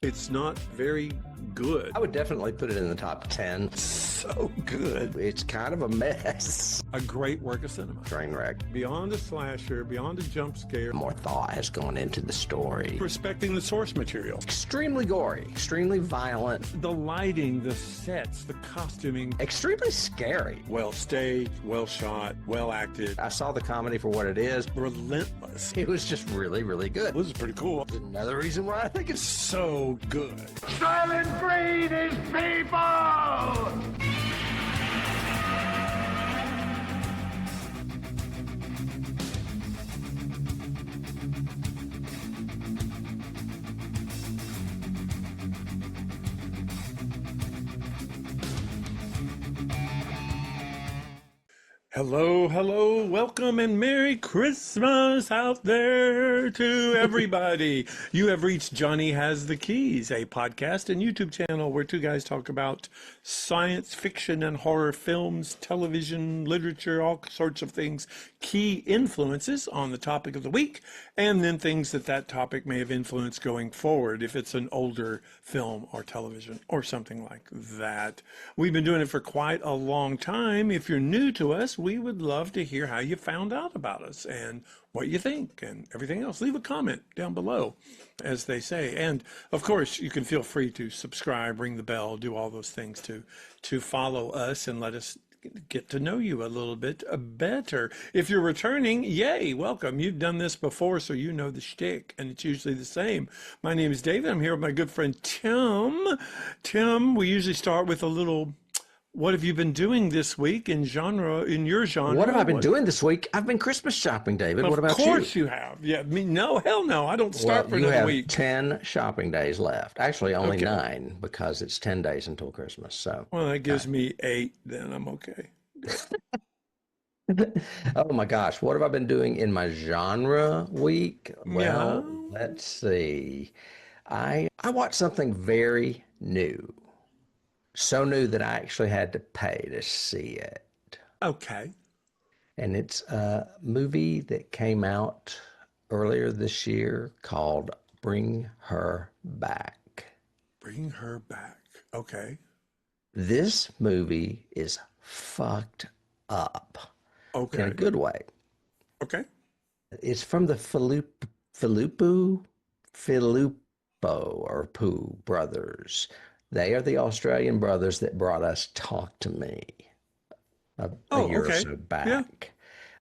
It's not very good. I would definitely put it in the top 10. So good. It's kind of a mess. A great work of cinema. Train wreck. Beyond a slasher, beyond a jump scare. More thought has gone into the story. Respecting the source material. Extremely gory, extremely violent. The lighting, the sets, the costuming. Extremely scary. Well staged, well shot, well acted. I saw the comedy for what it is. Relentless. It was just really, really good. This is pretty cool. Another reason why I think it's So good. Silent Breed is people! Hello, hello, welcome and Merry Christmas out there to everybody. You have reached Johnny Has the Keys, a podcast and YouTube channel where two guys talk about science fiction and horror films, television, literature, all sorts of things, key influences on the topic of the week, and then things that that topic may have influenced going forward if it's an older film or television or something like that. We've been doing it for quite a long time. If you're new to us, we would love to hear how you found out about us and what you think and everything else. Leave a comment down below, as they say. And of course, you can feel free to subscribe, ring the bell, do all those things to follow us and let us get to know you a little bit better. If you're returning, yay, welcome. You've done this before, so you know the shtick, and it's usually the same. My name is David. I'm here with my good friend Tim. Tim, we usually start with a little, what have you been doing this week in your genre? What have I been doing this week? I've been Christmas shopping, David. What about you? Of course you have. Yeah, me, no, hell no. I don't start for you another have week. 10 shopping days left. Actually, only Okay. 9 because it's 10 days until Christmas. So, Well, that gives me 8, then I'm okay. oh my gosh, what have I been doing in my genre week? Well, Yeah. let's see. I watched something very new. So new that I actually had to pay to see it. Okay. And it's a movie that came out earlier this year called Bring Her Back. Bring her back. Okay. This movie is fucked up in Okay. a good way. Okay. It's from the Filippo or Pooh brothers. They are the Australian brothers that brought us Talk to Me a year or okay. so back. Yeah.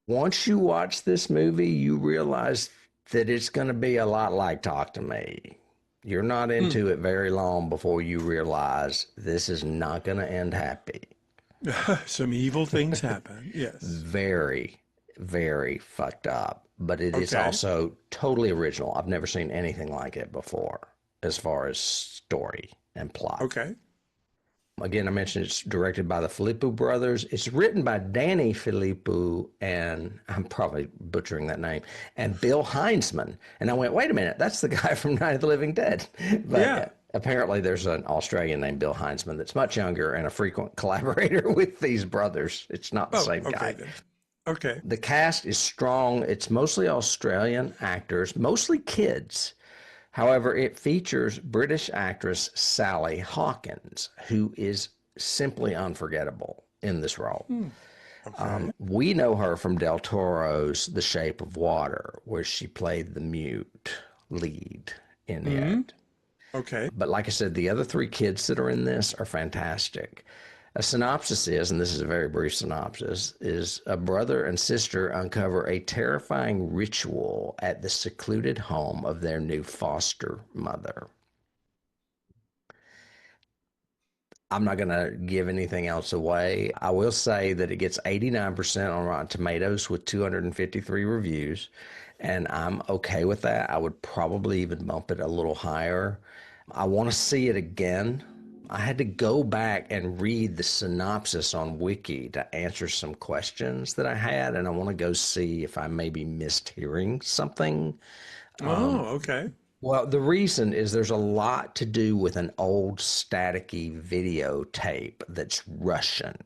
Once you watch this movie, you realize that it's going to be a lot like Talk to Me. You're not into it very long before you realize this is not going to end happy. Some evil things happen. Yes. Very, very fucked up. But it is Okay. also totally original. I've never seen anything like it before as far as story and plot. Okay. Again, I mentioned it's directed by the Filippo brothers. It's written by Danny Filippo, and I'm probably butchering that name, and Bill Heinzman. And I went, wait a minute, that's the guy from Night of the Living Dead. But Yeah. apparently there's an Australian named Bill Heinzman that's much younger and a frequent collaborator with these brothers. It's not the same okay guy. then. Okay. The cast is strong. It's mostly Australian actors, mostly kids. However, it features British actress Sally Hawkins, who is simply unforgettable in this role. Okay. We know her from Del Toro's The Shape of Water, where she played the mute lead in it. Okay. But like I said, the other 3 kids that are in this are fantastic. A synopsis is, and this is a very brief synopsis, is a brother and sister uncover a terrifying ritual at the secluded home of their new foster mother. I'm not going to give anything else away. I will say that it gets 89% on Rotten Tomatoes with 253 reviews, and I'm okay with that. I would probably even bump it a little higher. I want to see it again. I had to go back and read the synopsis on Wiki to answer some questions that I had, and I want to go see if I maybe missed hearing something. Okay. Well, the reason is there's a lot to do with an old staticky videotape that's Russian.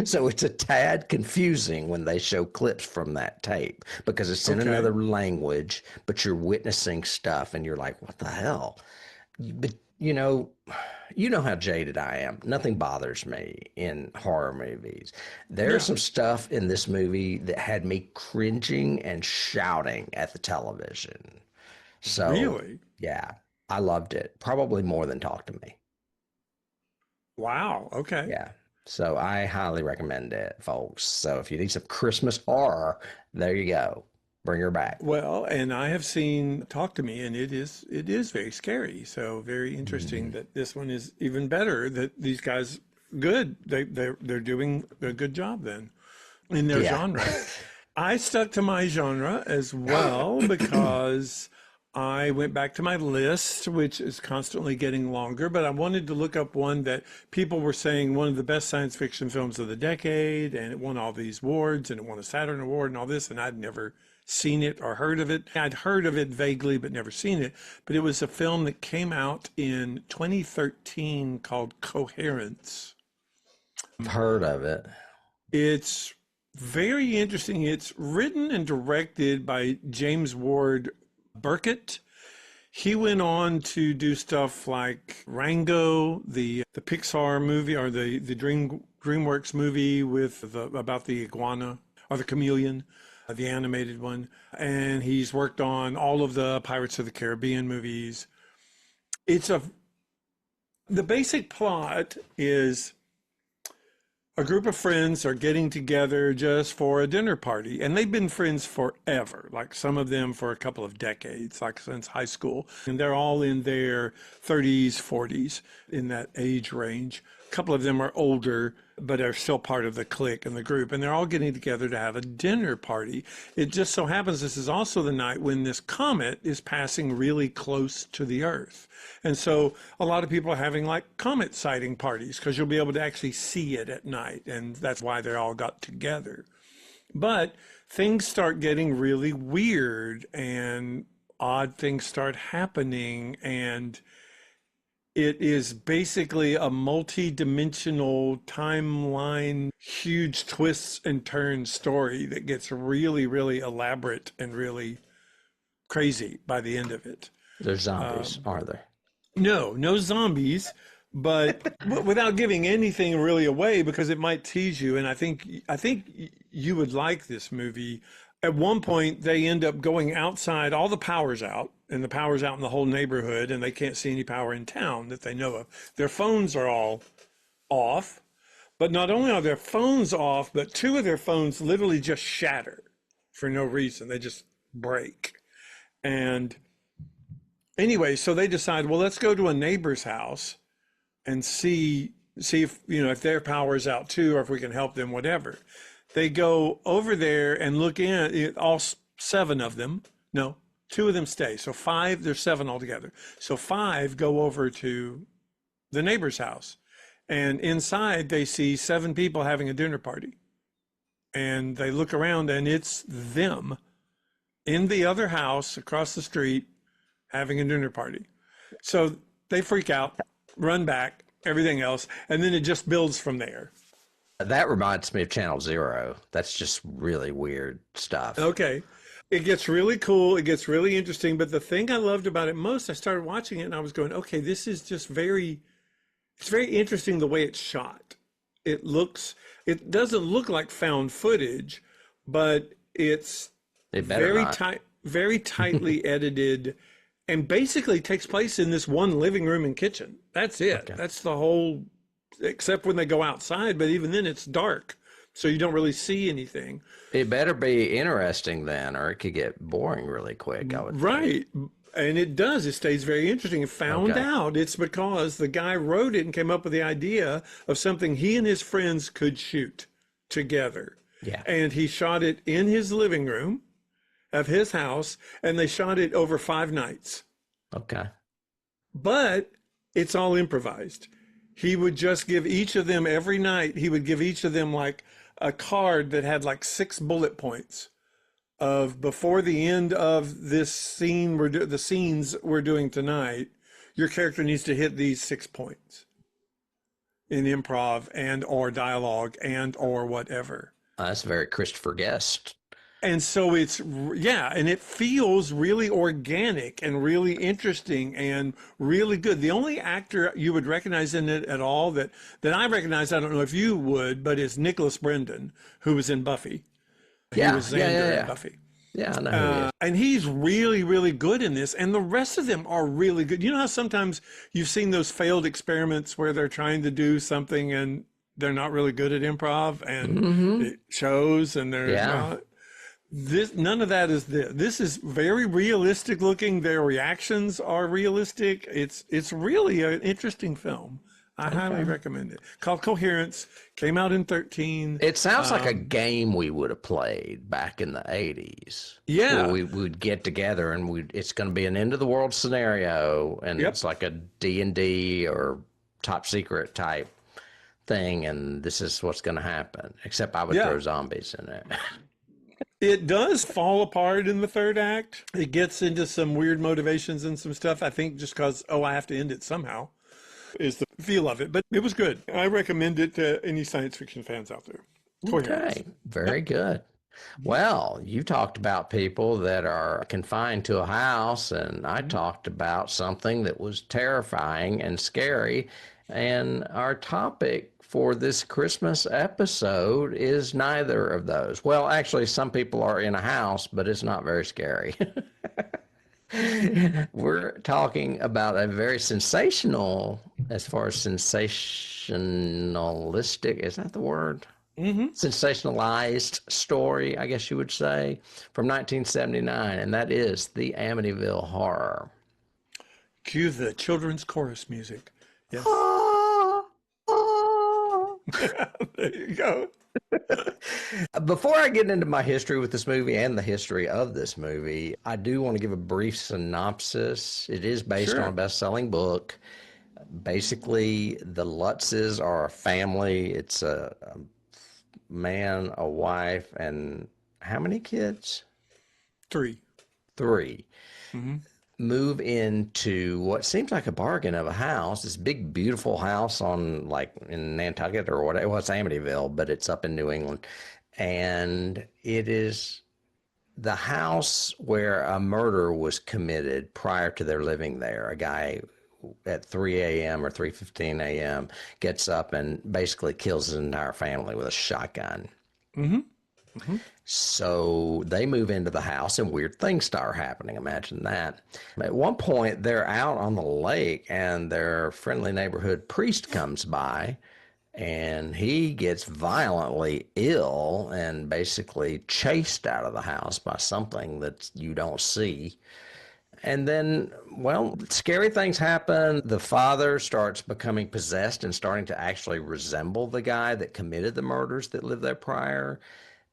So it's a tad confusing when they show clips from that tape because it's in Okay. another language, but you're witnessing stuff and you're like, what the hell? But you know how jaded I am. Nothing bothers me in horror movies. There's Yeah. some stuff in this movie that had me cringing and shouting at the television. So, Really? yeah, I loved it. Probably more than Talk to Me. Wow. Okay. Yeah. So I highly recommend it, folks. So if you need some Christmas horror, there you go. Bring her back. Well, and I have seen Talk to Me, and it is very scary. So very interesting Mhm. that this one is even better. That these guys good. They're doing a good job then in their Yeah. genre. I stuck to my genre as well because I went back to my list, which is constantly getting longer, but I wanted to look up one that people were saying one of the best science fiction films of the decade, and it won all these awards, and it won a Saturn Award and all this, and I'd never seen it or heard of it. I'd heard of it vaguely, but never seen it. But it was a film that came out in 2013 called Coherence. I've heard of it. It's very interesting. It's written and directed by James Ward Burkett. He went on to do stuff like Rango, the Pixar movie, or the DreamWorks movie about the iguana or the chameleon, the animated one. And he's worked on all of the Pirates of the Caribbean movies. The basic plot is a group of friends are getting together just for a dinner party, and they've been friends forever, like some of them for a couple of decades, like since high school. And they're all in their 30s, 40s, in that age range. A couple of them are older, but are still part of the clique and the group, and they're all getting together to have a dinner party. It just so happens this is also the night when this comet is passing really close to the Earth. And so a lot of people are having like comet sighting parties because you'll be able to actually see it at night. And that's why they all got together. But things start getting really weird and odd things start happening. And it is basically a multi-dimensional timeline, huge twists and turns story that gets really, really elaborate and really crazy by the end of it. There's zombies, are there? No zombies, but without giving anything really away because it might tease you. And I think you would like this movie. At one point, they end up going outside. All the power's out, and the power's out in the whole neighborhood, and they can't see any power in town that they know of. Their phones are all off, but not only are their phones off, but two of their phones literally just shatter for no reason. They just break. And anyway, so they decide, well, let's go to a neighbor's house and see if, if their power is out too, or if we can help them, whatever. They go over there and look in, all seven of them. No, two of them stay. So five, there's seven altogether. So five go over to the neighbor's house. And inside they see seven people having a dinner party. And they look around and it's them in the other house across the street having a dinner party. So they freak out, run back, everything else, and then it just builds from there. That reminds me of Channel Zero. That's just really weird stuff. Okay. It gets really cool. It gets really interesting. But the thing I loved about it most, I started watching it and I was going, okay, this is just it's very interesting the way it's shot. It doesn't look like found footage, but it's very tightly edited, and basically takes place in this one living room and kitchen. That's it. Okay. That's the whole, except when they go outside, but even then it's dark, so you don't really see anything. It better be interesting then, or it could get boring really quick, I would think. Right. And it does. It stays very interesting. And found out it's because the guy wrote it and came up with the idea of something he and his friends could shoot together. Yeah. And he shot it in his living room of his house, and they shot it over 5 nights. Okay. But it's all improvised. He would just give each of them every night, he would give each of them like a card that had like 6 bullet points of before the end of this scene, the scenes we're doing tonight, your character needs to hit these 6 points. in improv and or dialogue and or whatever. That's very Christopher Guest. And so and it feels really organic and really interesting and really good. The only actor you would recognize in it at all that I recognize, I don't know if you would, but is Nicholas Brendan, who was in Buffy. He was Xander in Buffy. Yeah, I know who he is. And he's really, really good in this. And the rest of them are really good. You know how sometimes you've seen those failed experiments where they're trying to do something and they're not really good at improv and it shows and they're not. None of that is this. This is very realistic looking. Their reactions are realistic. It's really an interesting film. I highly recommend it. Called Coherence. Came out in 2013. It sounds like a game we would have played back in the 80s. Yeah. Where we would get together and it's going to be an end of the world scenario, and it's like a D&D or top secret type thing, and this is what's going to happen. Except I would throw zombies in it. It does fall apart in the third act. It gets into some weird motivations and some stuff, I think just because, I have to end it somehow, is the feel of it. But it was good. I recommend it to any science fiction fans out there. Okay, very good. Well, you talked about people that are confined to a house, and I talked about something that was terrifying and scary. And our topic for this Christmas episode is neither of those. Well, actually, some people are in a house, but it's not very scary. We're talking about a very sensational, as far as sensationalistic, is that the word? Sensationalized story, I guess you would say, from 1979, and that is the Amityville Horror. Cue the children's chorus music. Yes. There you go. Before I get into my history with this movie and the history of this movie, I do want to give a brief synopsis. It is based on a best-selling book. Basically, the Lutzes are a family. It's a man, a wife, and how many kids? 3. Move into what seems like a bargain of a house, this big, beautiful house on in Nantucket or whatever. Well, it's Amityville, but it's up in New England. And it is the house where a murder was committed prior to their living there. A guy at 3 a.m. or 3:15 a.m. gets up and basically kills his entire family with a shotgun. So they move into the house and weird things start happening. Imagine that. At one point, they're out on the lake and their friendly neighborhood priest comes by and he gets violently ill and basically chased out of the house by something that you don't see. And then, scary things happen. The father starts becoming possessed and starting to actually resemble the guy that committed the murders that lived there prior.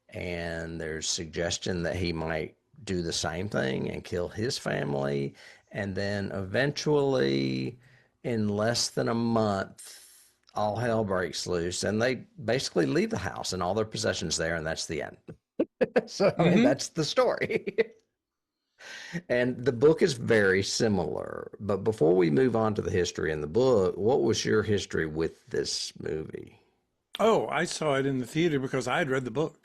And there's suggestion that he might do the same thing and kill his family. And then eventually, in less than a month, all hell breaks loose. And they basically leave the house and all their possessions there, and that's the end. So, I mean, that's the story. And the book is very similar. But before we move on to the history in the book, what was your history with this movie? Oh, I saw it in the theater because I had read the book.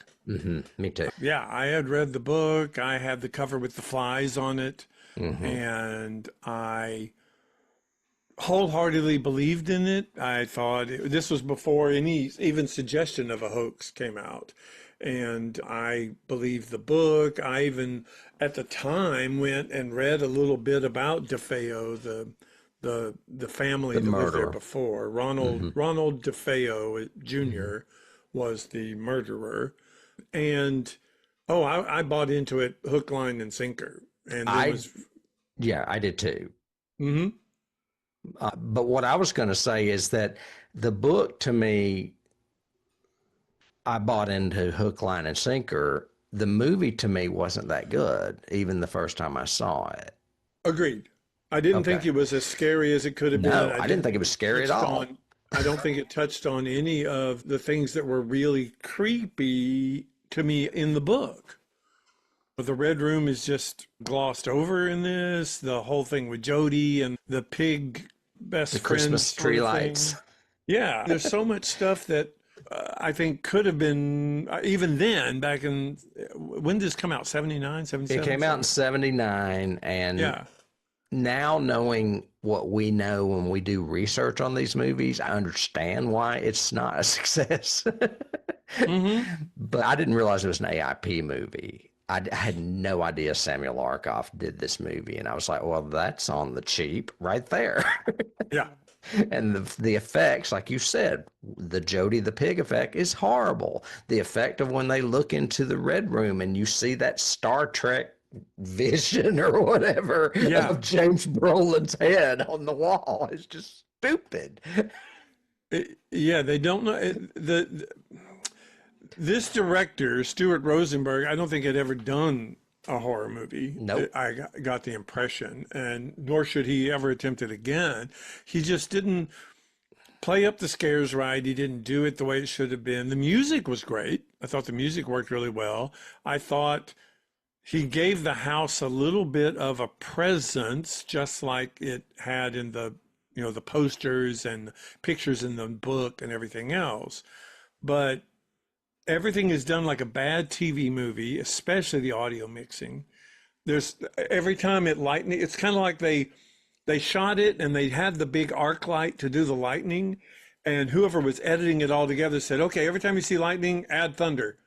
Me too. Yeah, I had read the book. I had the cover with the flies on it. And I wholeheartedly believed in it. I thought this was before any even suggestion of a hoax came out. And I believed the book. I even, at the time, went and read a little bit about DeFeo, the family that lived there before. Ronald DeFeo Jr. was the murderer. And I bought into it hook, line, and sinker. And I did too. But what I was going to say is that the book, to me, I bought into hook, line, and sinker. The movie, to me, wasn't that good, even the first time I saw it. Agreed. I didn't think it was as scary as it could have been. No, I didn't think it was scary at all. I don't think it touched on any of the things that were really creepy to me in the book. The Red Room is just glossed over in this. The whole thing with Jody and the pig best friend. The Christmas tree lights. Yeah, there's so much stuff that I think could have been, even then, back in, when did this come out? 79, It 77? came out in 79, and Yeah. now knowing what we know when we do research on these movies, I understand why it's not a success. Hmm. But I didn't realize it was an AIP movie. I had no idea Samuel Arkoff did this movie, and I was like, well, that's on the cheap right there. Yeah. And the effects, like you said, the Jody the Pig effect is horrible. The effect of when they look into the Red Room and you see that Star Trek vision or whatever Yeah. of James Brolin's head on the wall is just stupid. Yeah, they don't know. This director, Stuart Rosenberg, I don't think had ever done a horror movie. Nope. Got the impression, and nor should he ever attempt it again. He just didn't play up the scares right. He didn't do it the way it should have been. The music was great. I thought the music worked really well. I thought he gave the house a little bit of a presence, just like it had in the, the posters and pictures in the book and everything else. But everything is done like a bad TV movie, especially the audio mixing. There's every time it lightning, it's kind of like they shot it and they had the big arc light to do the lightning, and whoever was editing it all together said, okay, every time you see lightning, add thunder.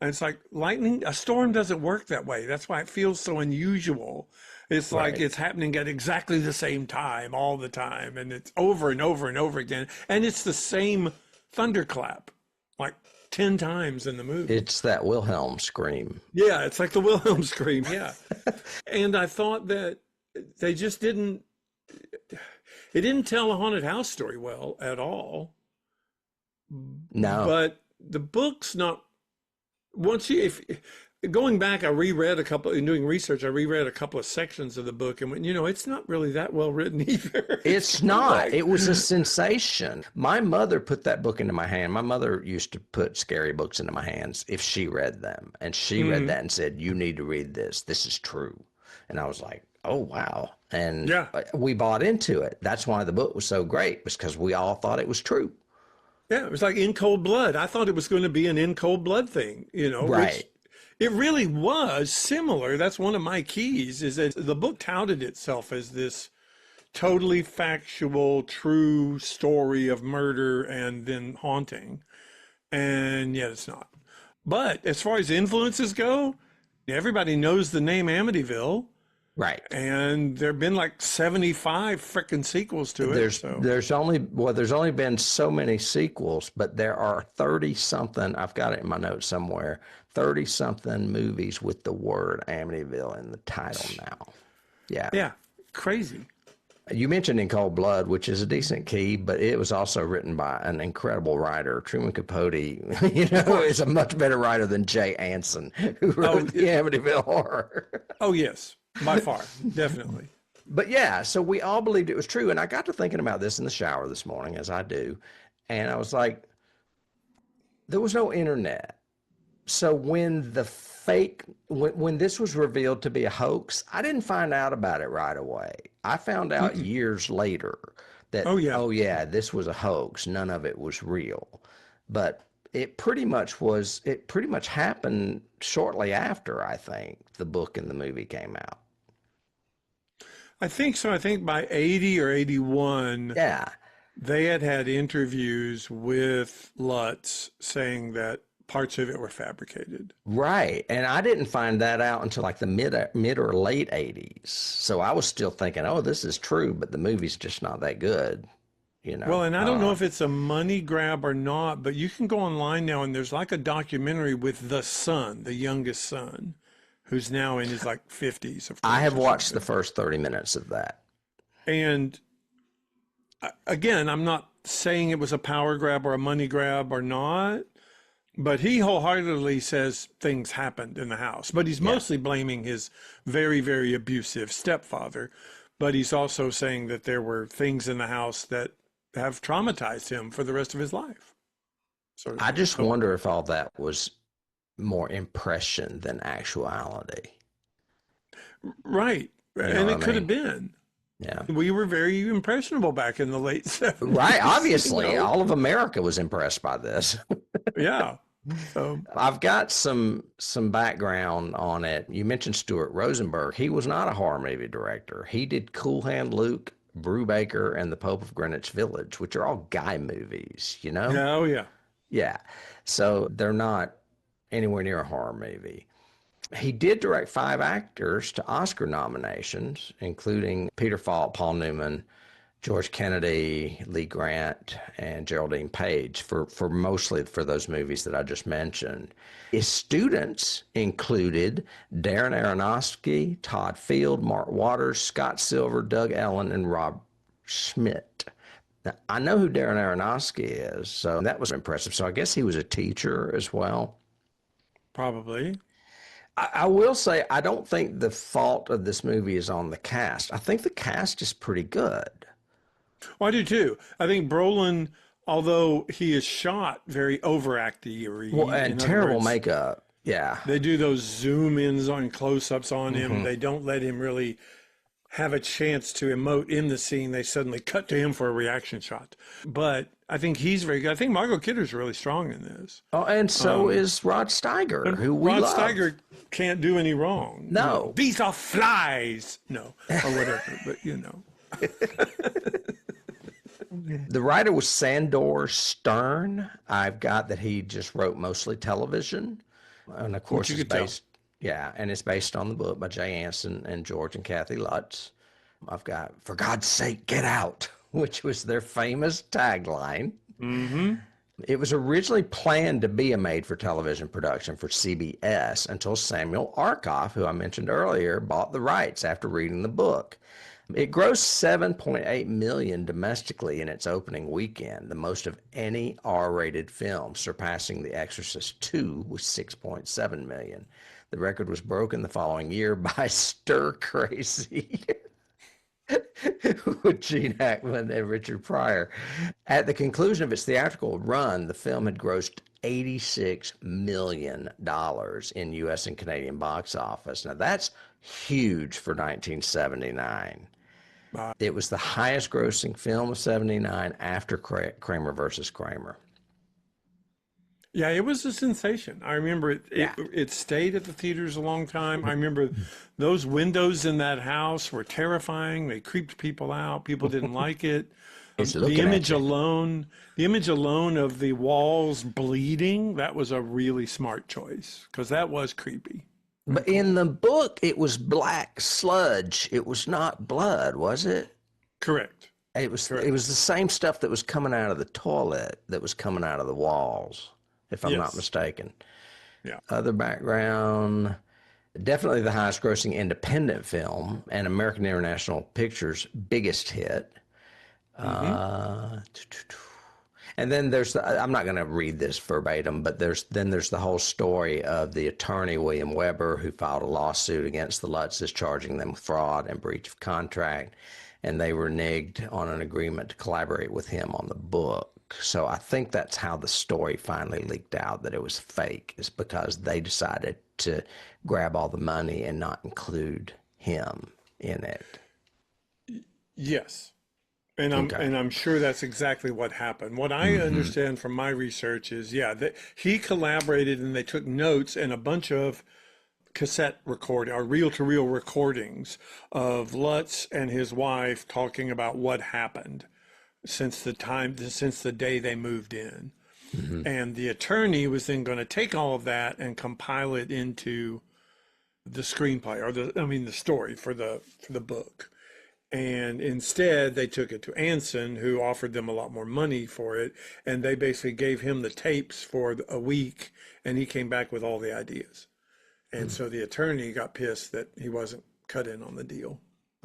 And it's like lightning, a storm doesn't work that way. That's why it feels so unusual. It's like it's happening at exactly the same time all the time, and it's over and over and over again, and it's the same thunderclap, like 10 times in the movie. It's that Wilhelm scream. Yeah, it's like the Wilhelm scream. Yeah. And I thought that they just didn't, it didn't tell a haunted house story well at all. No. But the book's not, if going back, I reread in doing research, I reread a couple of sections of the book and went, it's not really that well written either. It's not. It was a sensation. My mother put that book into my hand. My mother used to put scary books into my hands if she read them. And she read that and said, you need to read this. This is true. And I was like, oh, wow. And we bought into it. That's why the book was so great, because we all thought it was true. Yeah, it was like In Cold Blood. I thought it was going to be an In Cold Blood thing, Right. Which it really was similar. That's one of my keys, is that the book touted itself as this totally factual, true story of murder and then haunting. And yet it's not. But as far as influences go, everybody knows the name Amityville. Right. And there have been like 75 frickin' sequels to it. There's only been so many sequels, but there are 30 something, I've got it in my notes somewhere, 30 something movies with the word Amityville in the title now. Yeah. Yeah. Crazy. You mentioned In Cold Blood, which is a decent key, but it was also written by an incredible writer. Truman Capote, is a much better writer than Jay Anson, who wrote the Amityville Horror. Oh, yes. By far, definitely. But yeah, so we all believed it was true. And I got to thinking about this in the shower this morning, as I do. And I was like, there was no internet. So when when this was revealed to be a hoax, I didn't find out about it right away. I found out years later that, oh yeah, this was a hoax. None of it was real. But it pretty much happened shortly after, I think, the book and the movie came out. I think so. I think by 80 or 81, they had interviews with Lutz saying that parts of it were fabricated. Right. And I didn't find that out until like the mid or late 80s. So I was still thinking, oh, this is true, but the movie's just not that good. Well, and I don't know if it's a money grab or not, but you can go online now and there's like a documentary with the son, the youngest son, who's now in his like 50s. Of course, I have watched the first 30 minutes of that. And again, I'm not saying it was a power grab or a money grab or not, but he wholeheartedly says things happened in the house. But he's mostly blaming his very, very abusive stepfather. But he's also saying that there were things in the house that have traumatized him for the rest of his life. I just wonder if all that was more impression than actuality. Right. And it could have been. Yeah. We were very impressionable back in the late 70s. Right. Obviously, you know? all of America was impressed by this. Yeah. So, I've got some background on it. You mentioned Stuart Rosenberg. He was not a horror movie director. He did Cool Hand Luke, Brubaker, and The Pope of Greenwich Village, which are all guy movies, you know? oh, yeah. Yeah. So they're not anywhere near a horror movie. He did direct 5 actors to Oscar nominations, including Peter Falk, Paul Newman, George Kennedy, Lee Grant, and Geraldine Page for mostly for those movies that I just mentioned. His students included Darren Aronofsky, Todd Field, Mark Waters, Scott Silver, Doug Ellen, and Rob Schmidt. Now, I know who Darren Aronofsky is, so that was impressive. So I guess he was a teacher as well. Probably. I will say, I don't think the fault of this movie is on the cast. I think the cast is pretty good. Well, I do too. I think Brolin, although he is shot very overacty, Well, and terrible makeup. Yeah. They do those zoom ins on close-ups on him. Mm-hmm. They don't let him really have a chance to emote in the scene. They suddenly cut to him for a reaction shot. But I think he's very good. I think Margot Kidder's really strong in this. Oh, and so is Rod Steiger, who we Rod love. Steiger can't do any wrong. No. These are flies. No, or whatever, but you know. The writer was Sandor Stern. I've got that he just wrote mostly television. And of course, it's based, yeah, and it's based on the book by Jay Anson and George and Kathy Lutz. I've got For God's Sake, Get Out, which was their famous tagline. Mm-hmm. It was originally planned to be a made-for-television production for CBS until Samuel Arkoff, who I mentioned earlier, bought the rights after reading the book. It grossed $7.8 million domestically in its opening weekend, the most of any R-rated film, surpassing The Exorcist II with $6.7 million. The record was broken the following year by Stir Crazy with Gene Hackman and Richard Pryor. At the conclusion of its theatrical run, the film had grossed $86 million in U.S. and Canadian box office. Now, that's huge for 1979. It was the highest grossing film of 79 after Kramer versus Kramer. Yeah, it was a sensation. I remember it stayed at the theaters a long time. I remember those windows in that house were terrifying. They creeped people out. People didn't like it. The image alone of the walls bleeding, that was a really smart choice because that was creepy. But in the book, it was black sludge. It was not blood, was it? Correct. It was the same stuff that was coming out of the toilet that was coming out of the walls, if I'm not mistaken. Yeah. Other background, definitely the highest grossing independent film and American International Pictures' biggest hit. And then there's I'm not going to read this verbatim, but there's the whole story of the attorney, William Weber, who filed a lawsuit against the Lutzes, charging them with fraud and breach of contract. And they reneged on an agreement to collaborate with him on the book. So I think that's how the story finally leaked out, that it was fake, is because they decided to grab all the money and not include him in it. Yes. And I'm sure that's exactly what happened. What I understand from my research is, that he collaborated and they took notes and a bunch of cassette recording or reel-to-reel recordings of Lutz and his wife talking about what happened since the day they moved in. And the attorney was then going to take all of that and compile it into the screenplay or the story for the book. And instead, they took it to Anson, who offered them a lot more money for it. And they basically gave him the tapes for a week, and he came back with all the ideas. And so the attorney got pissed that he wasn't cut in on the deal.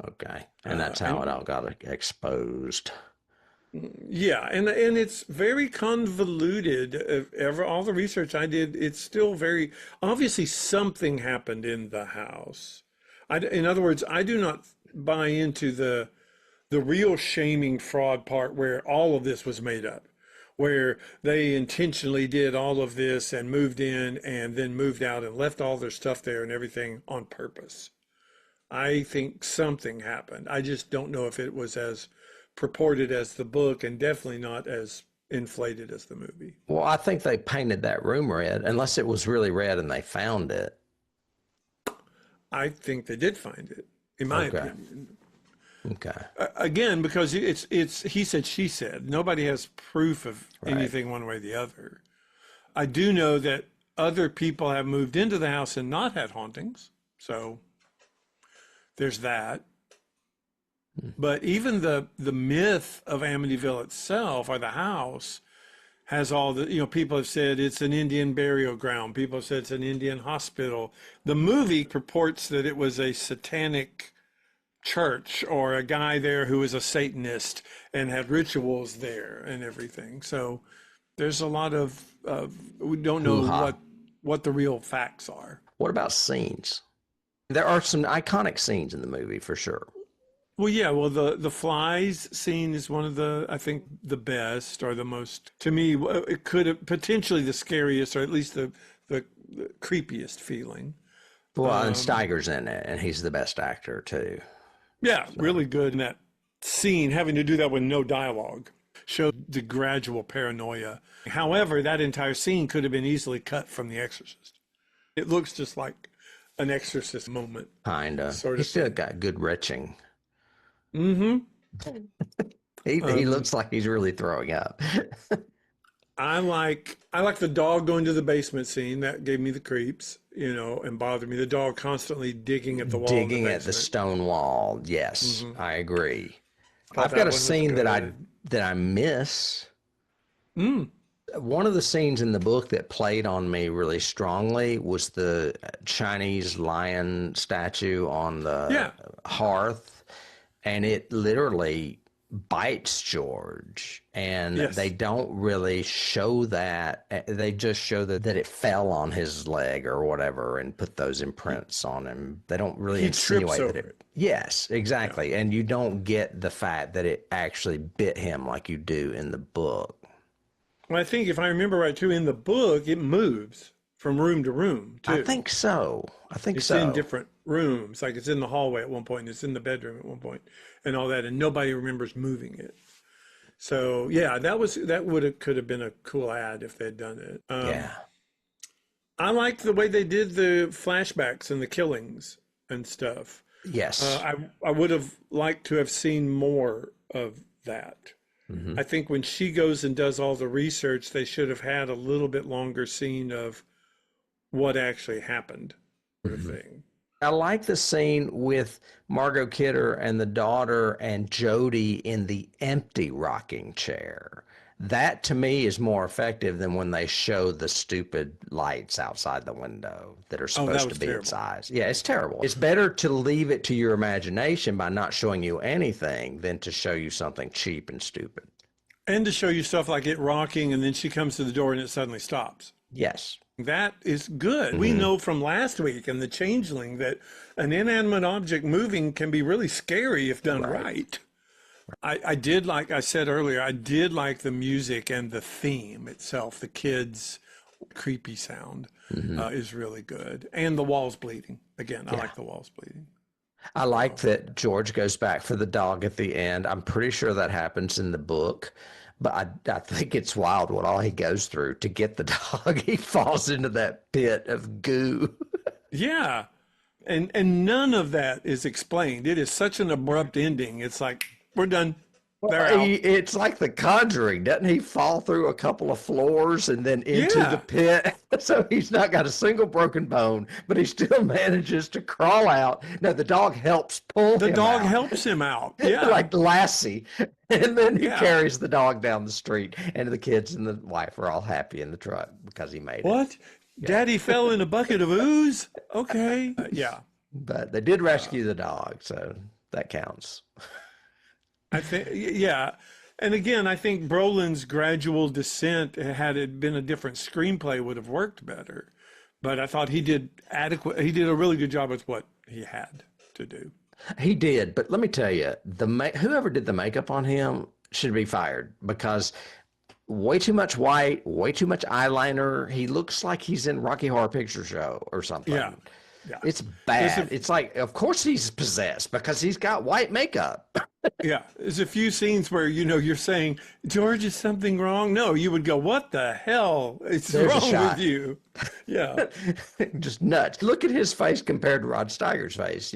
Okay. And that's how it all got exposed. Yeah, and it's very convoluted. All the research I did, it's still very, obviously something happened in the house. In other words, I do not buy into the real shaming fraud part where all of this was made up, where they intentionally did all of this and moved in and then moved out and left all their stuff there and everything on purpose. I think something happened. I just don't know if it was as purported as the book, and definitely not as inflated as the movie. Well, I think they painted that room red, unless it was really red and they found it. I think they did find it, in my Okay. opinion. Okay. Again, because it's he said, she said. Nobody has proof of Right. anything one way or the other. I do know that other people have moved into the house and not had hauntings. So there's that. But even the myth of Amityville itself, or the house, has all the, people have said it's an Indian burial ground. People have said it's an Indian hospital. The movie purports that it was a satanic church, or a guy there who was a Satanist and had rituals there and everything. So there's a lot of, we don't know Hoo-ha. what the real facts are. What about scenes? There are some iconic scenes in the movie for sure. Well, yeah, the flies scene is one of the, I think, the best, or the most, to me, it could have potentially the scariest, or at least the creepiest feeling. Well, and Steiger's in it, and he's the best actor too. Yeah, really good in that scene, having to do that with no dialogue. Showed the gradual paranoia. However, that entire scene could have been easily cut from The Exorcist. It looks just like an Exorcist moment. Kinda. Sort of He's still thing. got good retching. Mm-hmm. He looks like he's really throwing up. I like the dog going to the basement scene. That gave me the creeps, and bothered me. The dog constantly digging at the wall. Digging in the at the basement. stone wall. Yes, I agree. Thought I've that got one a was scene that good. I miss. Mm. One of the scenes in the book that played on me really strongly was the Chinese lion statue on the hearth, and it literally bites George, and Yes. they don't really show that. They just show that it fell on his leg or whatever and put those imprints on him. They don't really He trips insinuate that over it. Yes, exactly. And you don't get the fact that it actually bit him like you do in the book. Well, I think if I remember right too, in the book, it moves from room to room too. I think so. It's so. in different rooms. Like it's in the hallway at one point, and it's in the bedroom at one point, and all that, and nobody remembers moving it. So yeah, could have been a cool ad if they'd done it. Yeah. I liked the way they did the flashbacks and the killings and stuff. Yes. I would have liked to have seen more of that. I think when she goes and does all the research, they should have had a little bit longer scene of what actually happened, sort of thing. I like the scene with Margot Kidder and the daughter and Jody in the empty rocking chair. That to me is more effective than when they show the stupid lights outside the window that are supposed to be terrible. its size. Yeah, it's terrible. It's better to leave it to your imagination by not showing you anything than to show you something cheap and stupid. And to show you stuff like it rocking, and then she comes to the door and it suddenly stops. Yes. That is good. We know from last week and The Changeling that an inanimate object moving can be really scary if done right. I did, like I said earlier, I did like the music and the theme itself. The kids' creepy sound is really good. And the walls bleeding. Again, I like the walls bleeding. I like that George goes back for the dog at the end. I'm pretty sure that happens in the book, but I think it's wild what all he goes through to get the dog. He falls into that pit of goo. Yeah. And none of that is explained. It is such an abrupt ending. It's like, we're done. They're out. It's like The Conjuring. Doesn't he fall through a couple of floors and then into the pit? So he's not got a single broken bone, but he still manages to crawl out. No, the dog helps pull him The dog out. helps him out. Yeah. Like Lassie. And then he Yeah. carries the dog down the street, and the kids and the wife are all happy in the truck because he made it. What? Daddy fell in a bucket of ooze? Okay. Yeah. But they did rescue the dog, so that counts. I think, yeah. And again, I think Brolin's gradual descent, had it been a different screenplay, would have worked better. But I thought he did he did a really good job with what he had to do. He did, but let me tell you, whoever did the makeup on him should be fired because way too much white, way too much eyeliner. He looks like he's in Rocky Horror Picture Show or something. Yeah. Yeah. It's bad. It's like, of course he's possessed because he's got white makeup. Yeah. There's a few scenes where, you're saying, George, is something wrong? No, you would go, what the hell is There's a wrong shot. with you? Yeah. Just nuts. Look at his face compared to Rod Steiger's face.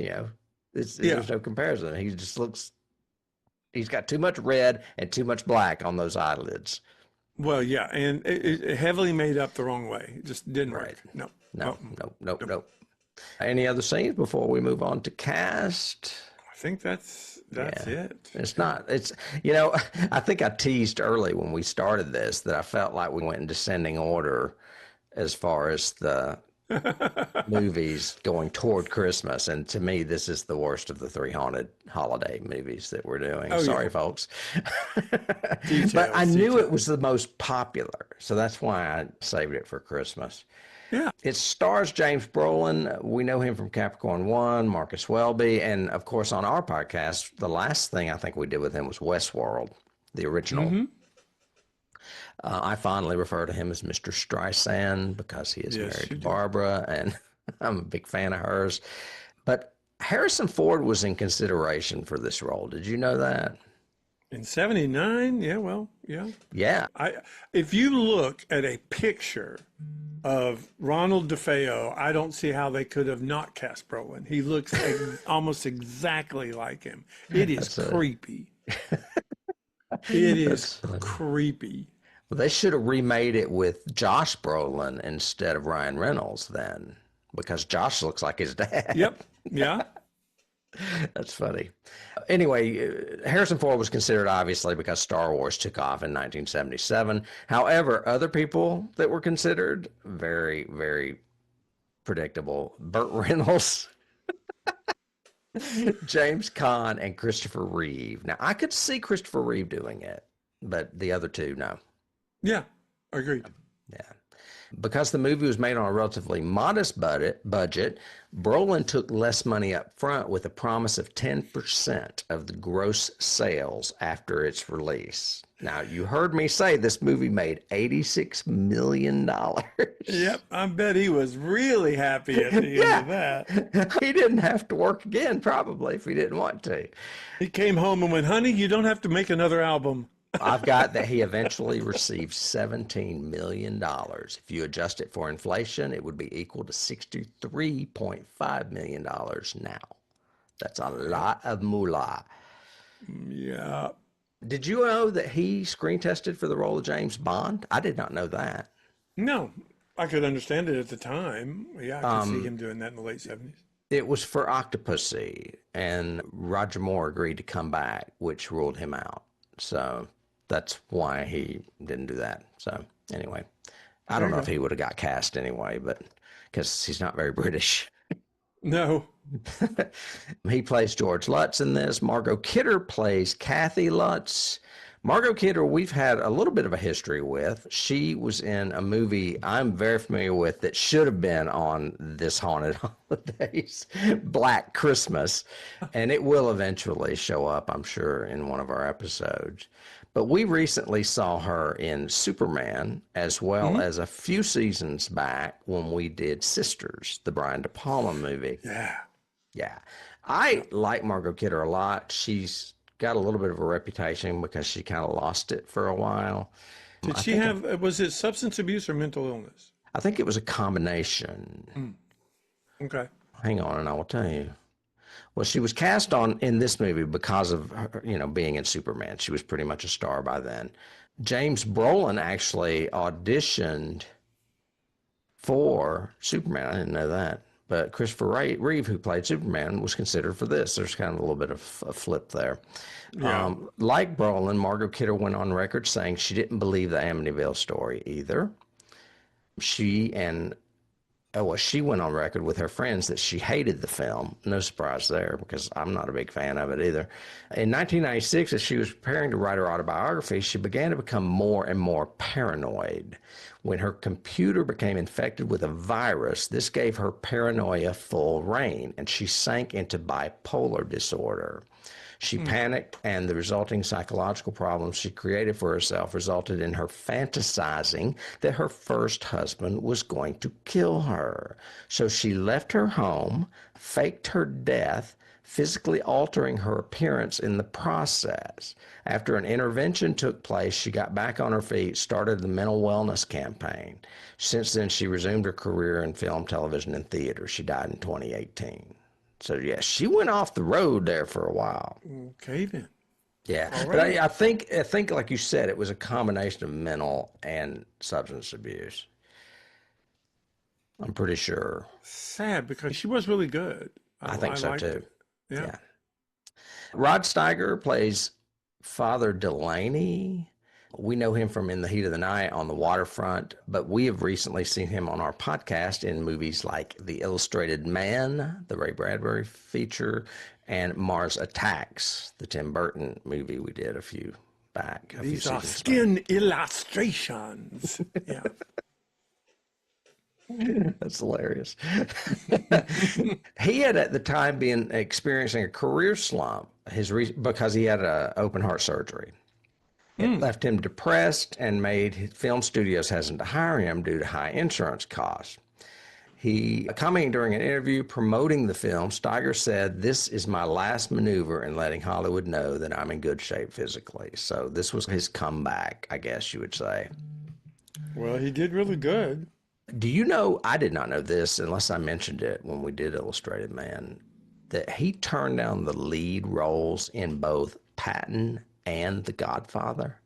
There's no comparison. He just looks, he's got too much red and too much black on those eyelids. Well, yeah. And it heavily made up the wrong way. It just didn't work. No. No. Any other scenes before we move on to cast? I think that's it. It's not, I think I teased early when we started this that I felt like we went in descending order as far as the movies going toward Christmas. And to me, this is the worst of the 3 haunted holiday movies that we're doing. Sorry, folks. But I knew it was the most popular. So that's why I saved it for Christmas. Yeah. It stars James Brolin. We know him from Capricorn 1, Marcus Welby. And of course, on our podcast, the last thing I think we did with him was Westworld, the original. Mm-hmm. I fondly refer to him as Mr. Streisand because he is married to Barbara, and I'm a big fan of hers. But Harrison Ford was in consideration for this role. Did you know that? In 79? Yeah, well, yeah. Yeah. If you look at a picture of Ronald DeFeo, I don't see how they could have not cast Brolin. He looks almost exactly like him. It is creepy. It is creepy. Well, they should have remade it with Josh Brolin instead of Ryan Reynolds then, because Josh looks like his dad. Yep. Yeah. That's funny. Anyway, Harrison Ford was considered obviously because Star Wars took off in 1977. However, other people that were considered, very, very predictable. Burt Reynolds, James Caan, and Christopher Reeve. Now, I could see Christopher Reeve doing it, but the other two, no. Yeah, agreed. Yeah. Because the movie was made on a relatively modest budget, Brolin took less money up front with a promise of 10% of the gross sales after its release. Now, you heard me say this movie made $86 million. Yep, I bet he was really happy at the end of that. He didn't have to work again, probably, if he didn't want to. He came home and went, honey, you don't have to make another album. I've got that he eventually received $17 million. If you adjust it for inflation, it would be equal to $63.5 million now. That's a lot of moolah. Yeah. Did you know that he screen tested for the role of James Bond? I did not know that. No, I could understand it at the time. Yeah, I could see him doing that in the late 70s. It was for Octopussy, and Roger Moore agreed to come back, which ruled him out. So that's why he didn't do that. So anyway, I don't know if he would have got cast anyway, but because he's not very British. No. He plays George Lutz in this. Margot Kidder plays Kathy Lutz. Margot Kidder, we've had a little bit of a history with. She was in a movie I'm very familiar with that should have been on this haunted holidays, Black Christmas, and it will eventually show up, I'm sure, in one of our episodes. But we recently saw her in Superman, as well as a few seasons back when we did Sisters, the Brian De Palma movie. Yeah. I like Margot Kidder a lot. She's got a little bit of a reputation because she kind of lost it for a while. Did she have, was it substance abuse or mental illness? I think it was a combination. Okay. Hang on and I will tell you. Well, she was cast in this movie because of her, being in Superman. She was pretty much a star by then. James Brolin actually auditioned for Superman. I didn't know that. But Christopher Reeve, who played Superman, was considered for this. There's kind of a little bit of a flip there. Yeah. Like Brolin, Margot Kidder went on record saying she didn't believe the Amityville story either. She went on record with her friends that she hated the film. No surprise there, because I'm not a big fan of it either. In 1996, as she was preparing to write her autobiography, she began to become more and more paranoid. When her computer became infected with a virus, this gave her paranoia full rein, and she sank into bipolar disorder. She panicked, and the resulting psychological problems she created for herself resulted in her fantasizing that her first husband was going to kill her. So she left her home, faked her death, physically altering her appearance in the process. After an intervention took place, she got back on her feet, started the mental wellness campaign. Since then, she resumed her career in film, television, and theater. She died in 2018. So, yeah, she went off the road there for a while. Okay, then. Yeah, All but right. I think, like you said, it was a combination of mental and substance abuse. I'm pretty sure. Sad because she was really good. I think so, liked too. it. Yeah. Yeah. Rod Steiger plays Father Delaney. We know him from In the Heat of the Night on the Waterfront, but we have recently seen him on our podcast in movies like The Illustrated Man, the Ray Bradbury feature, and Mars Attacks, the Tim Burton movie we did a few These are seasons skin illustrations. Yeah. back. That's hilarious. He had at the time been experiencing a career slump because he had an open heart surgery. It left him depressed and made film studios hesitant to hire him due to high insurance costs. He, commenting during an interview promoting the film, Steiger said, "This is my last maneuver in letting Hollywood know that I'm in good shape physically." So this was his comeback, I guess you would say. Well, he did really good. Do you know, I did not know this unless I mentioned it when we did Illustrated Man, that he turned down the lead roles in both Patton and The Godfather?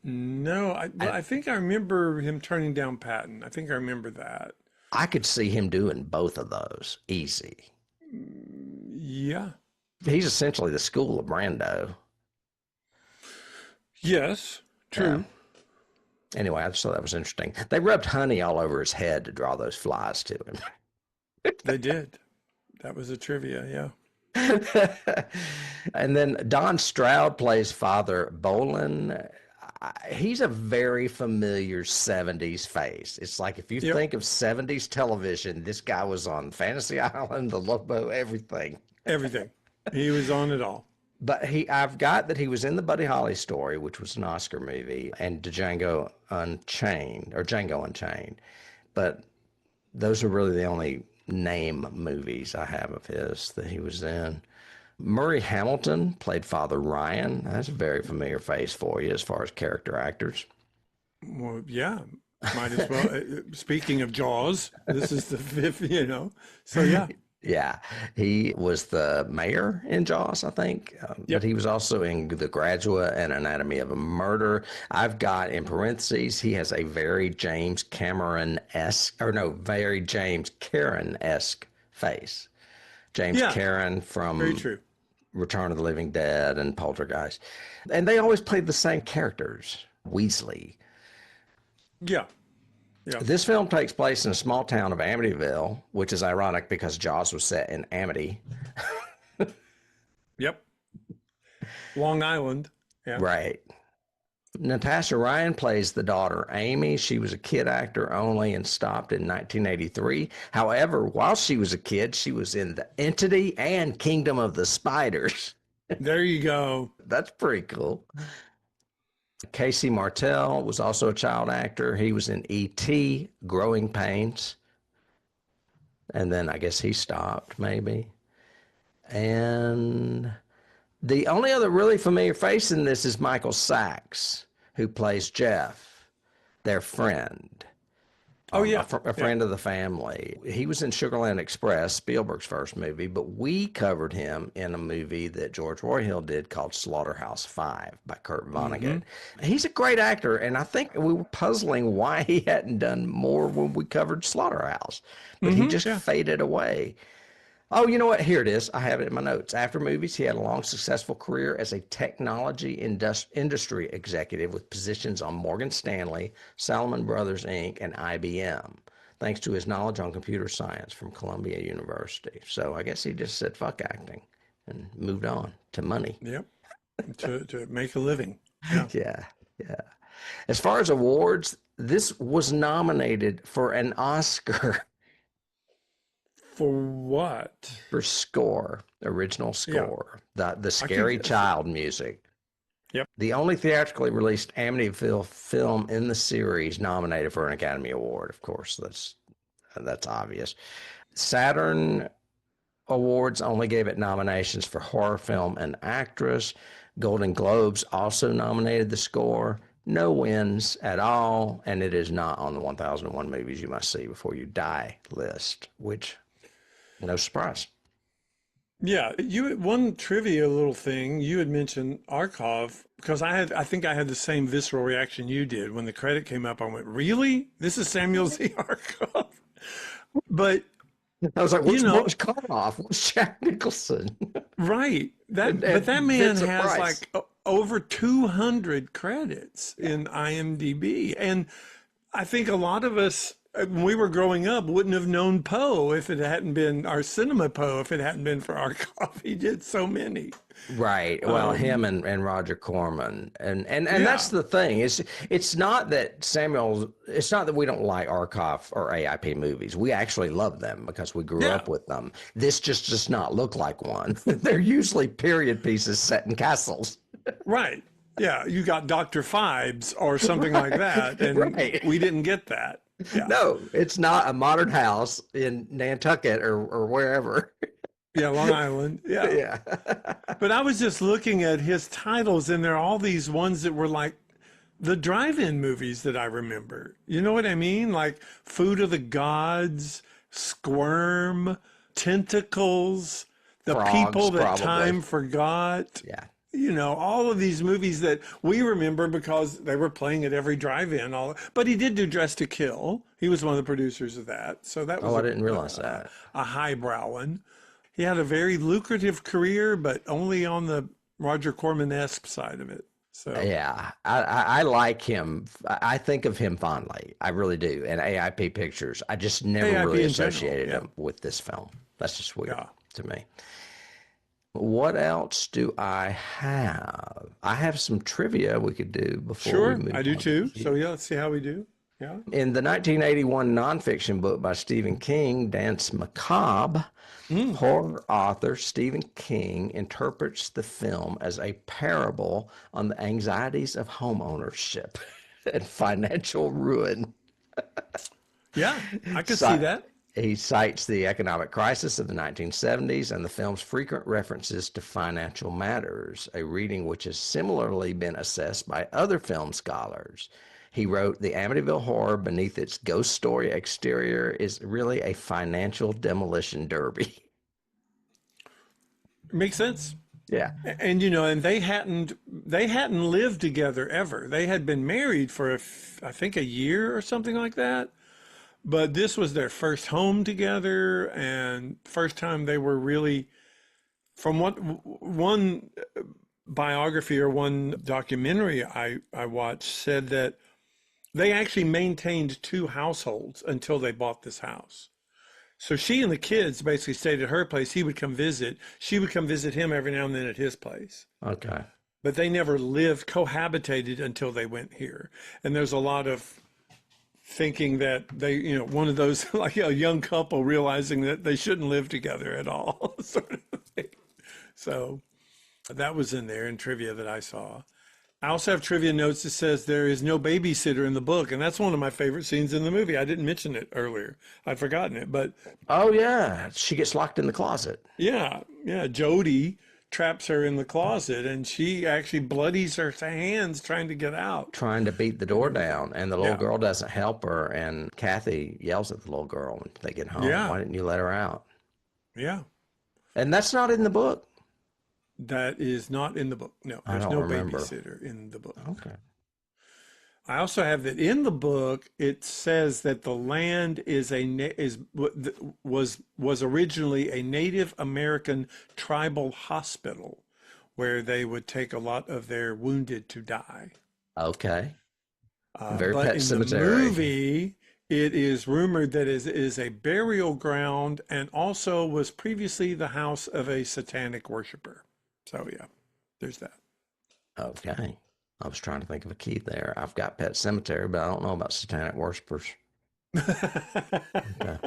No, I think I remember him turning down Patton. I think I remember that. I could see him doing both of those easy. Yeah. He's essentially the school of Brando. Yes, true. Yeah. Anyway, I just thought that was interesting. They rubbed honey all over his head to draw those flies to him. They did. That was a trivia, yeah. And then Don Stroud plays Father Bolin. He's a very familiar 70s face. It's like if you think of 70s television, this guy was on Fantasy Island, The Lobo, everything. Everything. He was on it all. But I've got that he was in the Buddy Holly story, which was an Oscar movie, and Django Unchained. But those are really the only name movies I have of his that he was in. Murray Hamilton played Father Ryan. That's a very familiar face for you as far as character actors. Well, yeah, might as well. Speaking of Jaws, this is the fifth, So, yeah. Yeah, he was the mayor in Jaws, I think, but he was also in The Graduate and Anatomy of a Murder. I've got in parentheses, he has a very James Cameron-esque face. James Cameron from Very true. Return of the Living Dead and Poltergeist. And they always played the same characters. Weasley. Yeah. Yeah. This film takes place in a small town of Amityville, which is ironic because Jaws was set in Amity. Yep. Long Island. Yeah. Right. Natasha Ryan plays the daughter Amy. She was a kid actor only and stopped in 1983. However, while she was a kid, she was in The Entity and Kingdom of the Spiders. There you go. That's pretty cool. Casey Martell was also a child actor. He was in E.T., Growing Pains. And then I guess he stopped, maybe. And the only other really familiar face in this is Michael Sachs, who plays Jeff, their friend. Oh, yeah. A friend of the family. He was in Sugarland Express, Spielberg's first movie, but we covered him in a movie that George Royhill did called Slaughterhouse-Five by Kurt Vonnegut. He's a great actor, and I think we were puzzling why he hadn't done more when we covered Slaughterhouse, but he just faded away. Oh, you know what? Here it is. I have it in my notes. After movies, he had a long, successful career as a technology industry executive with positions on Morgan Stanley, Salomon Brothers, Inc., and IBM, thanks to his knowledge on computer science from Columbia University. So I guess he just said, fuck acting, and moved on to money. Yep. To make a living. Yeah. As far as awards, this was nominated for an Oscar. For what? For score, original Yeah, score, the I think scary child music. Yep. The only theatrically released Amityville film in the series nominated for an Academy Award. Of course, that's obvious. Saturn Awards only gave it nominations for horror film and actress. Golden Globes also nominated the score. No wins at all, and it is not on the 1001 movies you must see before you die list, which, no surprise. Yeah, you one trivia little thing you had mentioned Arkhov because I think I had the same visceral reaction you did when the credit came up. I went, "Really? This is Samuel Z. Arkhov?" But I was like, you know, what's Karloff? What's Jack Nicholson? right? And But that man Vincent has Price. like over 200 credits in IMDb, and I think a lot of us, when we were growing up, wouldn't have known Poe if it hadn't been our cinema Poe, if it hadn't been for Arkhov. He did so many. Right. Well, him and Roger Corman. And Yeah. that's the thing. It's not that it's not that we don't like Arkhov or AIP movies. We actually love them because we grew Yeah. up with them. This just does not look like one. They're usually period pieces set in castles. Right. Yeah. You got Dr. Phibes or something like that. And Right. we didn't get that. Yeah. No, it's not a modern house in Nantucket or wherever. Yeah. Long Island. Yeah. Yeah. But I was just looking at his titles, and there are all these ones that were like the drive-in movies that I remember. You know what I mean? Like Food of the Gods, Squirm, Tentacles, The Frogs, People That probably. Time Forgot. Yeah. You know, all of these movies that we remember because they were playing at every drive-in. But he did do Dress to Kill. He was one of the producers of that. So that was Oh, I didn't realize that. a highbrow one. He had a very lucrative career, but only on the Roger Corman-esque side of it. So Yeah, I like him. I think of him fondly. I really do. And AIP Pictures, I just never AIP really in general, associated yeah. him with this film. That's just weird Yeah. to me. What else do I have? I have some trivia we could do before sure, we move I do on. too. So yeah, let's see how we do. Yeah. In the 1981 nonfiction book by Stephen King, Dance Macabre, horror author Stephen King interprets the film as a parable on the anxieties of homeownership and financial ruin. Yeah, I can So- see that. He cites the economic crisis of the 1970s and the film's frequent references to financial matters, a reading which has similarly been assessed by other film scholars. He wrote, "The Amityville Horror, beneath its ghost story exterior, is really a financial demolition derby." Makes sense. Yeah. And you know, and they hadn't lived together ever. They had been married for I think a year or something like that. But this was their first home together and first time they were really, from what one biography or one documentary I watched said that they actually maintained two households until they bought this house. So she and the kids basically stayed at her place. He would come visit. She would come visit him every now and then at his place. Okay. But they never cohabitated until they went here. And there's a lot of thinking that they, you know, one of those, like a young couple realizing that they shouldn't live together at all, sort of thing. So that was in there in trivia that I saw. I also have trivia notes that says there is no babysitter in the book, and that's one of my favorite scenes in the movie. I didn't mention it earlier. I'd forgotten it, but Oh, yeah. She gets locked in the closet. yeah, Jody traps her in the closet, and she actually bloodies her hands trying to get out. Trying to beat the door down, and the little Yeah. girl doesn't help her, and Kathy yells at the little girl when they get home. Yeah. Why didn't you let her out? Yeah, And that's not in the book. that is not in the book. No, I there's don't no remember. babysitter in the book. Okay. I also have that in the book. It says that the land was originally a Native American tribal hospital, where they would take a lot of their wounded to die. Okay. Very But Pet in Sematary. the movie, it is rumored that it is a burial ground and also was previously the house of a satanic worshiper. So yeah, there's that. Okay. I was trying to think of a key there. I've got Pet Cemetery, but I don't know about satanic worshipers. Okay.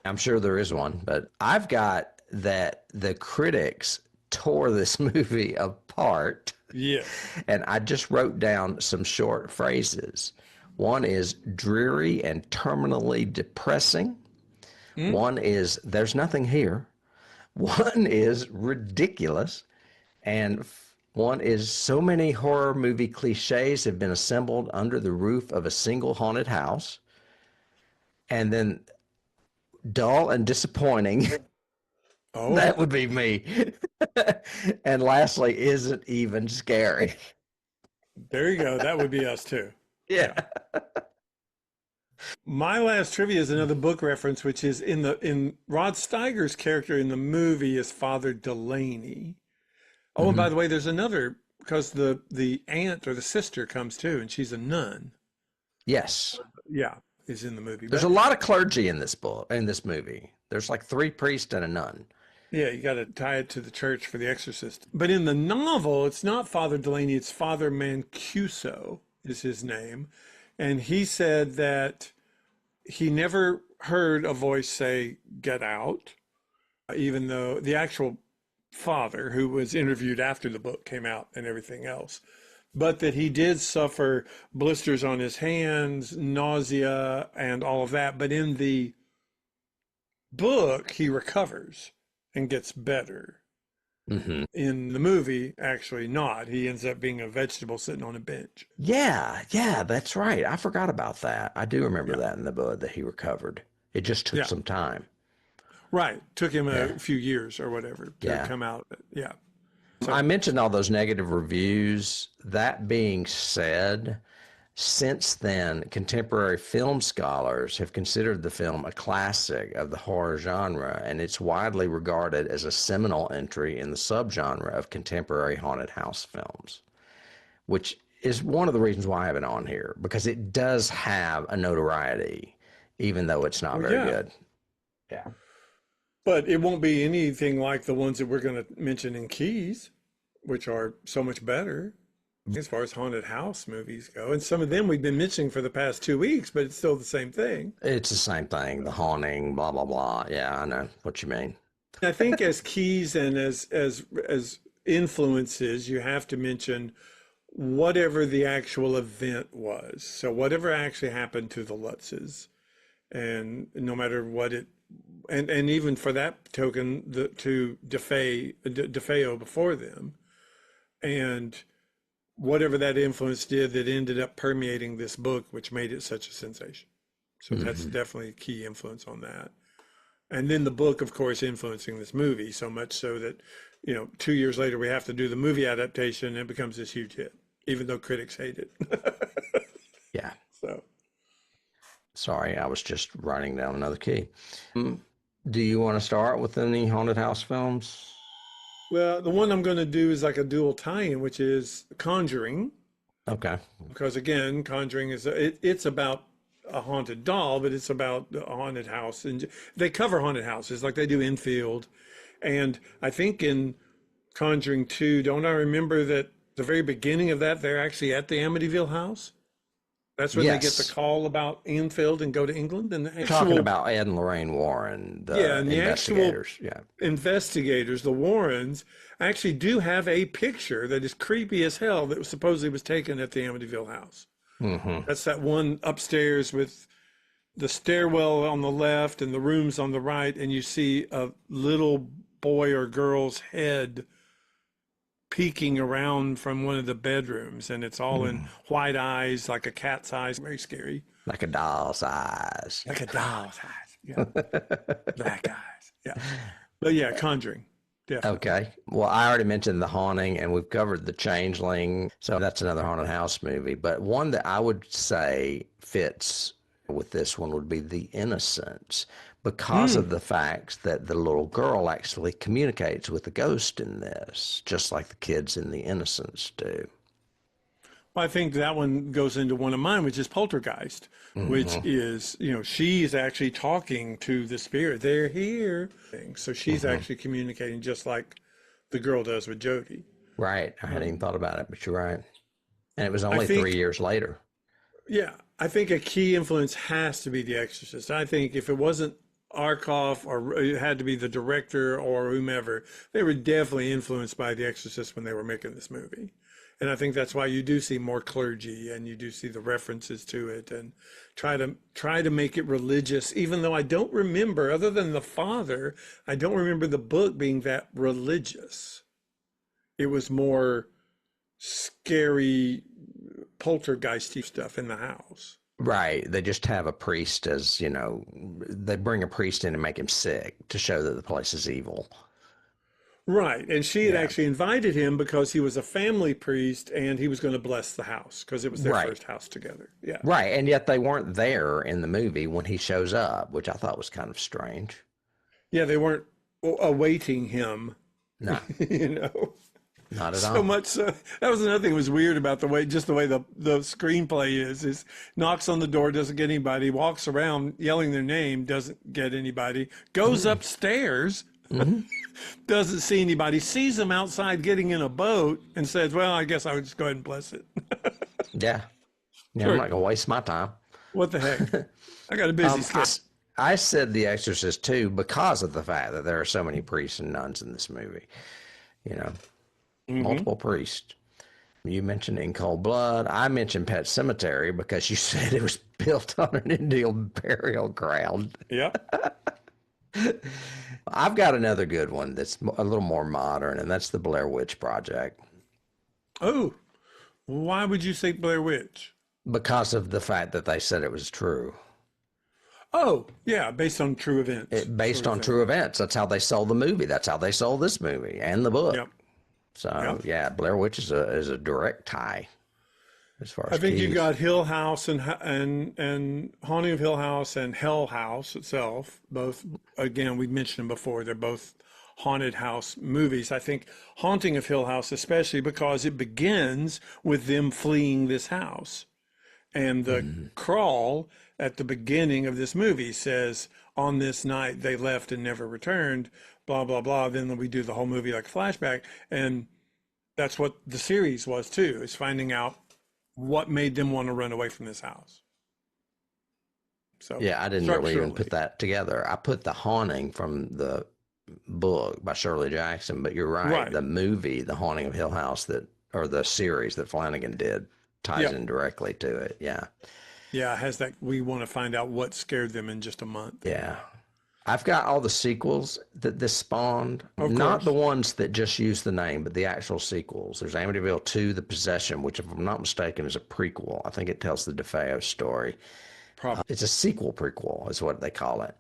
I'm sure there is one, but I've got that the critics tore this movie apart. Yeah. And I just wrote down some short phrases. One is dreary and terminally depressing. One is there's nothing here. One is ridiculous. And one is so many horror movie cliches have been assembled under the roof of a single haunted house. And then dull and disappointing. Oh, That would be me. And lastly, isn't even scary. there you go. That would be us too. Yeah. My last trivia is another book reference, which is in Rod Steiger's character in the movie is Father Delaney. Oh, and by the way, there's another, because the aunt or the sister comes too, and she's a nun. Yes. Yeah, is in the movie. There's a lot of clergy in this book, in this movie. There's like 3 priests and a nun. Yeah, you got to tie it to the church for The Exorcist. But in the novel, it's not Father Delaney, it's Father Mancuso is his name. And he said that he never heard a voice say, "Get out," even though the actual father, who was interviewed after the book came out and everything else, but that he did suffer blisters on his hands, nausea, and all of that. But in the book, he recovers and gets better. In the movie, actually not. He ends up being a vegetable sitting on a bench. Yeah, that's right. I forgot about that. I do remember that in the book that he recovered. It just took some time. Right. Took him a few years or whatever to come out. Yeah. So, I mentioned all those negative reviews. That being said, since then, contemporary film scholars have considered the film a classic of the horror genre, and it's widely regarded as a seminal entry in the subgenre of contemporary haunted house films, which is one of the reasons why I have it on here, because it does have a notoriety, even though it's not very good. Yeah. But it won't be anything like the ones that we're going to mention in Keys, which are so much better as far as haunted house movies go. And some of them we've been mentioning for the past 2 weeks, but it's still the same thing. It's the same thing. The haunting, blah, blah, blah. Yeah, I know what you mean. I think as keys and as influences, you have to mention whatever the actual event was. So whatever actually happened to the Lutzes, and no matter what it, and even for that token, to DeFeo before them, and whatever that influence did that ended up permeating this book, which made it such a sensation. So that's definitely a key influence on that. And then the book, of course, influencing this movie so much so that, 2 years later, we have to do the movie adaptation and it becomes this huge hit, even though critics hate it. Yeah. So. Sorry, I was just writing down another key. Do you want to start with any haunted house films? Well, the one I'm going to do is like a dual tie-in, which is Conjuring. Okay. Because again, Conjuring is it's about a haunted doll, but it's about a haunted house, and they cover haunted houses like they do Infield. And I think in Conjuring 2, don't I remember that the very beginning of that they're actually at the Amityville house? That's when they get the call about Enfield and go to England. And the actual, talking about Ed and Lorraine Warren, the investigators. Investigators, the Warrens, actually do have a picture that is creepy as hell that supposedly was taken at the Amityville house. That's that one upstairs with the stairwell on the left and the rooms on the right, and you see a little boy or girl's head peeking around from one of the bedrooms, and it's all in white eyes, like a cat's eyes, very scary. Like a doll's eyes. Like a doll's eyes, yeah. Black eyes, yeah. But yeah, Conjuring, definitely. Okay. Well, I already mentioned The Haunting, and we've covered The Changeling, so that's another haunted house movie. But one that I would say fits with this one would be The Innocents, because of the fact that the little girl actually communicates with the ghost in this, just like the kids in The Innocents do. Well, I think that one goes into one of mine, which is Poltergeist, which is, she's actually talking to the spirit. They're here. So she's actually communicating just like the girl does with Jody. Right. I hadn't even thought about it, but you're right. And it was only 3 years later. Yeah. I think a key influence has to be The Exorcist. I think if it wasn't Arkoff, or it had to be the director or whomever. They were definitely influenced by The Exorcist when they were making this movie. And I think that's why you do see more clergy and you do see the references to it and try to make it religious, even though I don't remember, other than the father, I don't remember the book being that religious. It was more scary poltergeisty stuff in the house. Right. They just have a priest as, they bring a priest in and make him sick to show that the place is evil. Right. And she had actually invited him because he was a family priest and he was going to bless the house because it was their first house together. Yeah. Right. And yet they weren't there in the movie when he shows up, which I thought was kind of strange. Yeah, they weren't awaiting him. No. Not at all. So much so. That was another thing that was weird about the way the screenplay is knocks on the door, doesn't get anybody, walks around yelling their name, doesn't get anybody, goes upstairs, doesn't see anybody, sees them outside getting in a boat and says, well, I guess I would just go ahead and bless it. Yeah. Sure. I'm not going to waste my time. What the heck? I got a busy schedule. I said The Exorcist too because of the fact that there are so many priests and nuns in this movie. Multiple priests. You mentioned In Cold Blood. I mentioned Pet Cemetery because you said it was built on an Indian burial ground. Yep. I've got another good one that's a little more modern, and that's the Blair Witch Project. Oh, why would you say Blair Witch? Because of the fact that they said it was true. Oh, yeah, based on true events. Based on true events. That's how they sold the movie. That's how they sold this movie and the book. Yep. So, yeah, Blair Witch is a direct tie as far as I think keys. you got Hill House and Haunting of Hill House and Hell House itself. Both, again, we mentioned them before. They're both haunted house movies. I think Haunting of Hill House, especially because it begins with them fleeing this house. And the crawl at the beginning of this movie says, on this night they left and never returned, blah, blah, blah. Then we do the whole movie like a flashback. And that's what the series was too, is finding out what made them want to run away from this house. So yeah, I didn't really even put that together. I put The Haunting from the book by Shirley Jackson, but you're right. The movie, The Haunting of Hill House, or the series that Flanagan did, ties in directly to it. Yeah. Yeah, it has that. We want to find out what scared them in just a month. Yeah. I've got all the sequels that this spawned. Of Not course. the ones that just use the name, but the actual sequels. There's Amityville 2, The Possession, which, if I'm not mistaken, is a prequel. I think it tells the DeFeo story. Probably. It's a sequel prequel is what they call it.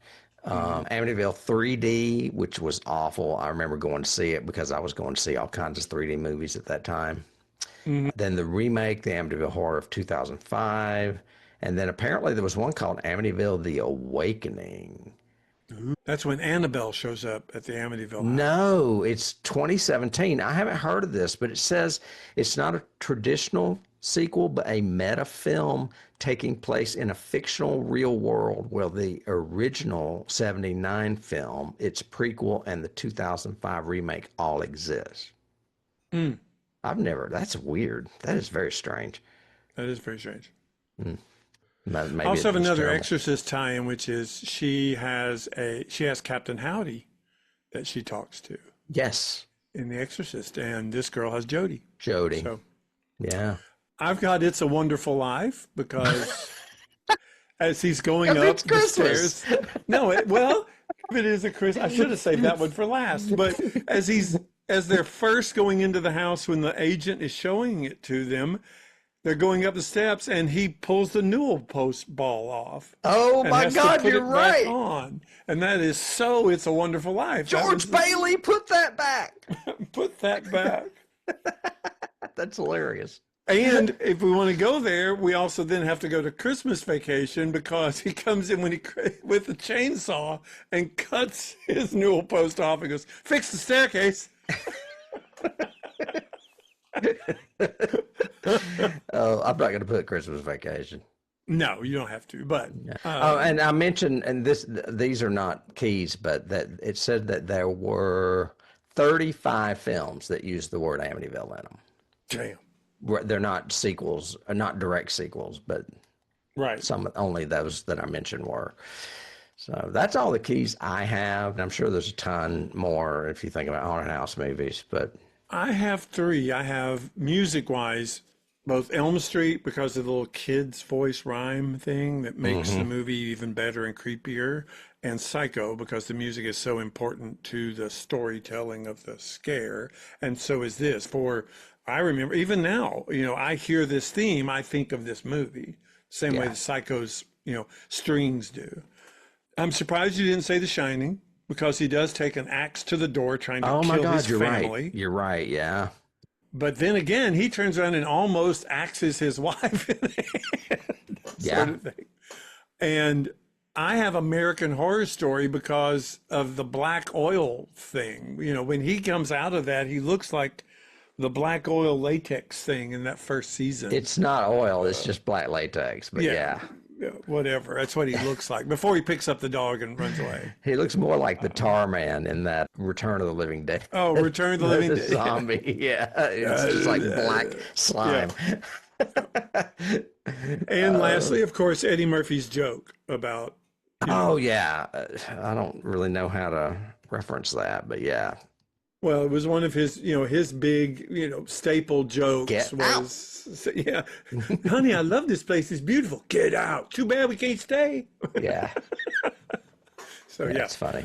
Amityville 3D, which was awful. I remember going to see it because I was going to see all kinds of 3D movies at that time. Then the remake, the Amityville Horror of 2005. And then apparently there was one called Amityville The Awakening. That's when Annabelle shows up at the Amityville house. No, it's 2017. I haven't heard of this, but it says it's not a traditional sequel, but a meta film taking place in a fictional real world where the original 79 film, its prequel, and the 2005 remake all exist. That's weird. That is very strange. That is very strange. Maybe I also have another terrible. Exorcist tie-in, which is she has Captain Howdy that she talks to Yes. in The Exorcist, and this girl has Jody. Jody. So Yeah. I've got It's a Wonderful Life because as he's going up it's the Christmas. stairs. No, it is a Christmas. I should have saved that one for last. But as they're first going into the house when the agent is showing it to them, they're going up the steps and he pulls the newel post ball off. Oh and my has to God, put you're it back right. on. And that is so It's a Wonderful Life. George Bailey, put that back. Put that back. That's hilarious. And if we want to go there, we also then have to go to Christmas Vacation because he comes in with a chainsaw and cuts his newel post off and goes, fix the staircase. Oh, I'm not going to put Christmas Vacation. No, you don't have to. But And I mentioned, and these are not keys, but that it said that there were 35 films that used the word Amityville in them. damn. They're not sequels, not direct sequels, but Right. some only those that I mentioned were. So that's all the keys I have. And I'm sure there's a ton more if you think about haunted house movies, but I have three. I have music-wise, both Elm Street because of the little kid's voice rhyme thing that makes the movie even better and creepier, and Psycho because the music is so important to the storytelling of the scare, and so is this. I remember even now, I hear this theme, I think of this movie, same way the Psycho's, strings do. I'm surprised you didn't say The Shining because he does take an axe to the door trying to kill his family. You're right. Yeah. But then again, he turns around and almost axes his wife in the head, sort of thing. And I have American Horror Story because of the black oil thing. When he comes out of that, he looks like the black oil latex thing in that first season. It's not oil. It's just black latex. But yeah. Whatever. That's what he looks like before he picks up the dog and runs away. He looks more like the Tar Man in that Return of the Living Dead. Oh, Return of the Living Dead. Zombie. Yeah. It's just like black slime. And lastly, of course, Eddie Murphy's joke about. Oh, yeah. I don't really know how to reference that, but yeah. Well, it was one of his, his big, staple jokes honey, I love this place. It's beautiful. Get out. Too bad we can't stay. Yeah. So, That's funny.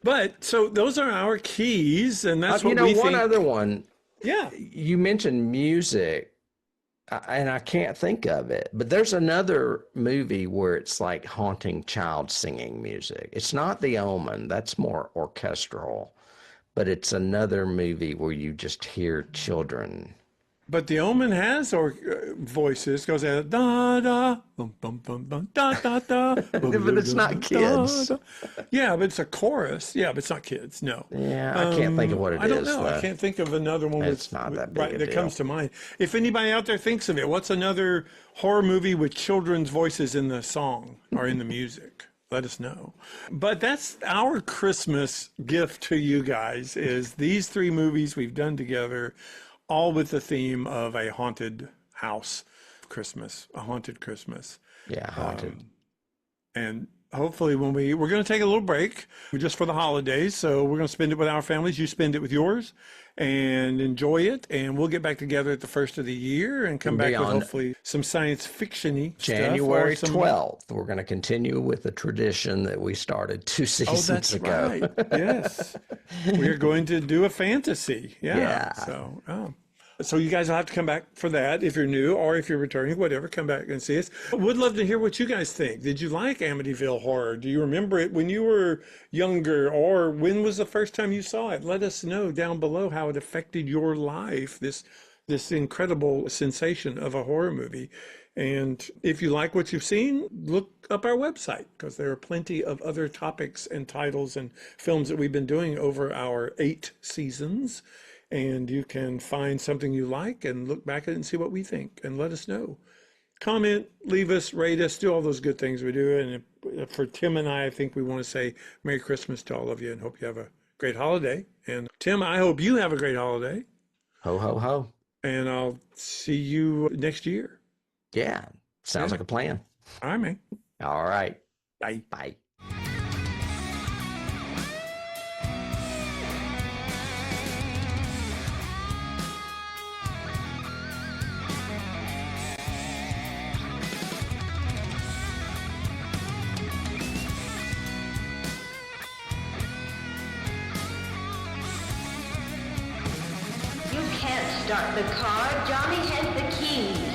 But so those are our keys, and that's what we think. One other one. Yeah. You mentioned music, and I can't think of it, but there's another movie where it's like haunting child singing music. It's not The Omen. That's more orchestral. But it's another movie where you just hear children. But The Omen has voices. Goes da da bum bum bum bum da da da. But it's not kids. Yeah, but it's a chorus. Yeah, but it's not kids. No. Yeah, I can't think of what it is. I don't know. I can't think of another one. It's not that big a that deal. comes to mind. If anybody out there thinks of it, what's another horror movie with children's voices in the song or in the music? Let us know. But that's our Christmas gift to you guys is these three movies we've done together, all with the theme of a haunted house Christmas, a haunted Christmas. Yeah, haunted. And hopefully we're going to take a little break just for the holidays. So we're going to spend it with our families. You spend it with yours and enjoy it. And we'll get back together at the first of the year and come back with hopefully some science fiction-y January 12th. We're going to continue with the tradition that we started 2 seasons ago. Right. Yes. We're going to do a fantasy. Yeah. So you guys will have to come back for that if you're new or if you're returning, whatever, come back and see us. Would love to hear what you guys think. Did you like Amityville Horror? Do you remember it when you were younger, or when was the first time you saw it? Let us know down below how it affected your life, this incredible sensation of a horror movie. And if you like what you've seen, look up our website because there are plenty of other topics and titles and films that we've been doing over our 8 seasons. And you can find something you like and look back at it and see what we think and let us know. Comment, leave us, rate us, do all those good things we do. And for Tim and I think we want to say Merry Christmas to all of you and hope you have a great holiday. And Tim, I hope you have a great holiday. Ho, ho, ho. And I'll see you next year. Yeah. Sounds like a plan. All right, man. All right. Bye. Bye. Start the car. Johnny has the keys.